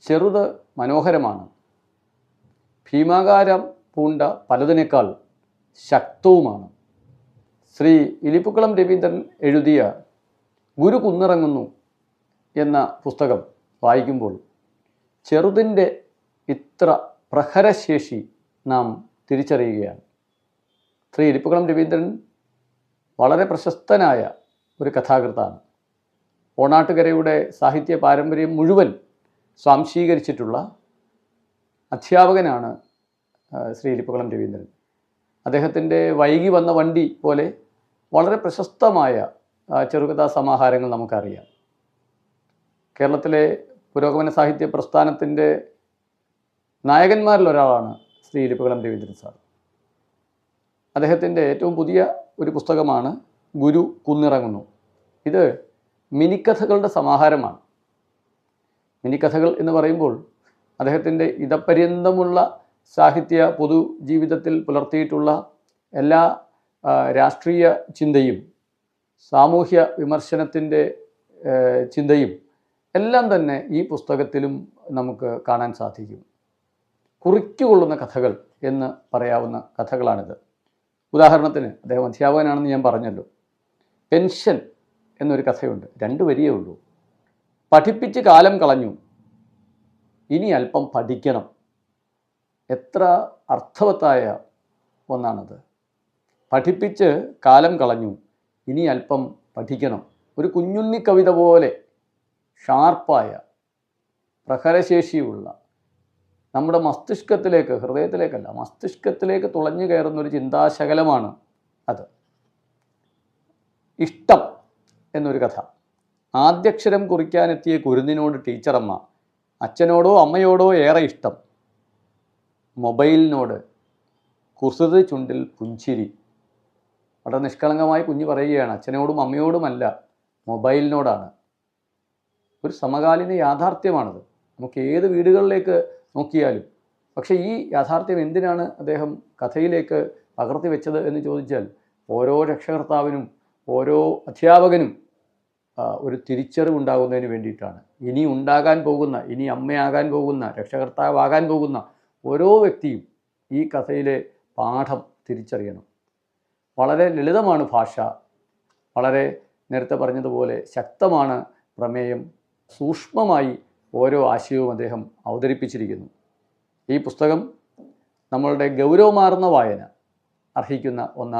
ചെറുത് മനോഹരമാണ്. ഭീമാകാരം പൂണ്ട പലതിനേക്കാൾ ശക്തവുമാണ്. ശ്രീ ഇലിപ്പുക്കളം രവീന്ദ്രൻ എഴുതിയ ഗുരു കുന്നിറങ്ങുന്നു എന്ന പുസ്തകം വായിക്കുമ്പോൾ ചെറുതിൻ്റെ ഇത്ര പ്രഹരശേഷി നാം തിരിച്ചറിയുകയാണ്. ശ്രീ ഇലിപ്പുക്കളം രവീന്ദ്രൻ വളരെ പ്രശസ്തനായ ഒരു കഥാകൃത്താണ്. ഓണാട്ടുകരയുടെ സാഹിത്യ പാരമ്പര്യം മുഴുവൻ സ്വാംശീകരിച്ചിട്ടുള്ള അധ്യാപകനാണ് ശ്രീ ഇലിപ്പുക്കളം രവീന്ദ്രൻ. അദ്ദേഹത്തിൻ്റെ വൈകി വന്ന വണ്ടി പോലെ വളരെ പ്രശസ്തമായ ചെറുകഥാ സമാഹാരങ്ങൾ നമുക്കറിയാം. കേരളത്തിലെ പുരോഗമന സാഹിത്യ പ്രസ്ഥാനത്തിൻ്റെ നായകന്മാരിലൊരാളാണ് ശ്രീ ഇലിപ്പുക്കളം രവീന്ദ്രൻ സാർ. അദ്ദേഹത്തിൻ്റെ ഏറ്റവും പുതിയ ഒരു പുസ്തകമാണ് ഗുരു കുന്നിറങ്ങുന്നു. ഇത് മിനിക്കഥകളുടെ സമാഹാരമാണ്. മിനിക്കഥകൾ എന്ന് പറയുമ്പോൾ അദ്ദേഹത്തിൻ്റെ ഇതപര്യന്തമുള്ള സാഹിത്യ പൊതുജീവിതത്തിൽ പുലർത്തിയിട്ടുള്ള എല്ലാ രാഷ്ട്രീയ ചിന്തയും സാമൂഹ്യ വിമർശനത്തിൻ്റെ ചിന്തയും എല്ലാം തന്നെ ഈ പുസ്തകത്തിലും നമുക്ക് കാണാൻ സാധിക്കും. കുറിക്കുകൊള്ളുന്ന കഥകൾ എന്ന് പറയാവുന്ന കഥകളാണിത്. ഉദാഹരണത്തിന് അദ്ദേഹം അധ്യാപകനാണെന്ന് ഞാൻ പറഞ്ഞല്ലോ. പെൻഷൻ എന്നൊരു കഥയുണ്ട്. 2 വരിയേ ഉള്ളൂ. പഠിപ്പിച്ച് കാലം കളഞ്ഞു, ഇനി അല്പം പഠിക്കണം. എത്ര അർത്ഥവത്തായ ഒന്നാണത്. പഠിപ്പിച്ച് കാലം കളഞ്ഞു, ഇനി അല്പം പഠിക്കണം. ഒരു കുഞ്ഞുണ്ണി കവിത പോലെ ഷാർപ്പായ പ്രഹരശേഷിയുള്ള നമ്മുടെ മസ്തിഷ്കത്തിലേക്ക്, ഹൃദയത്തിലേക്കല്ല മസ്തിഷ്കത്തിലേക്ക് തുളഞ്ഞു കയറുന്നൊരു ചിന്താശകലമാണ് അത്. ഇഷ്ടം എന്നൊരു കഥ. ആദ്യക്ഷരം കുറിക്കാനെത്തിയ കുരുന്നിനോട് ടീച്ചറമ്മ, അച്ഛനോടോ അമ്മയോടോ ഏറെ ഇഷ്ടം. മൊബൈലിനോട് കുസൃതി ചുണ്ടിൽ പുഞ്ചിരി. വളരെ നിഷ്കളങ്കമായി കുഞ്ഞ് പറയുകയാണ്, അച്ഛനോടും അമ്മയോടുമല്ല, മൊബൈലിനോടാണ്. ഒരു സമകാലീന യാഥാർത്ഥ്യമാണത്. നമുക്ക് ഏത് വീടുകളിലേക്ക് നോക്കിയാലും. പക്ഷേ ഈ യാഥാർത്ഥ്യം എന്തിനാണ് അദ്ദേഹം കഥയിലേക്ക് പകർത്തി വെച്ചത് എന്ന് ചോദിച്ചാൽ, ഓരോ രക്ഷകർത്താവിനും ഓരോ അധ്യാപകനും ഒരു തിരിച്ചറിവുണ്ടാകുന്നതിന് വേണ്ടിയിട്ടാണ്. ഇനി ഉണ്ടാകാൻ പോകുന്ന, ഇനി അമ്മയാകാൻ പോകുന്ന, രക്ഷകർത്താവാകാൻ പോകുന്ന ഓരോ വ്യക്തിയും ഈ കഥയിലെ പാഠം തിരിച്ചറിയണം. വളരെ ലളിതമാണ് ഭാഷ, വളരെ നേരത്തെ പറഞ്ഞതുപോലെ ശക്തമാണ് പ്രമേയം, സൂക്ഷ്മമായി ഓരോ ആശയവും അദ്ദേഹം അവതരിപ്പിച്ചിരിക്കുന്നു. ഈ പുസ്തകം നമ്മളുടെ ഗൗരവമാർന്ന വായന അർഹിക്കുന്ന ഒന്നാണ്.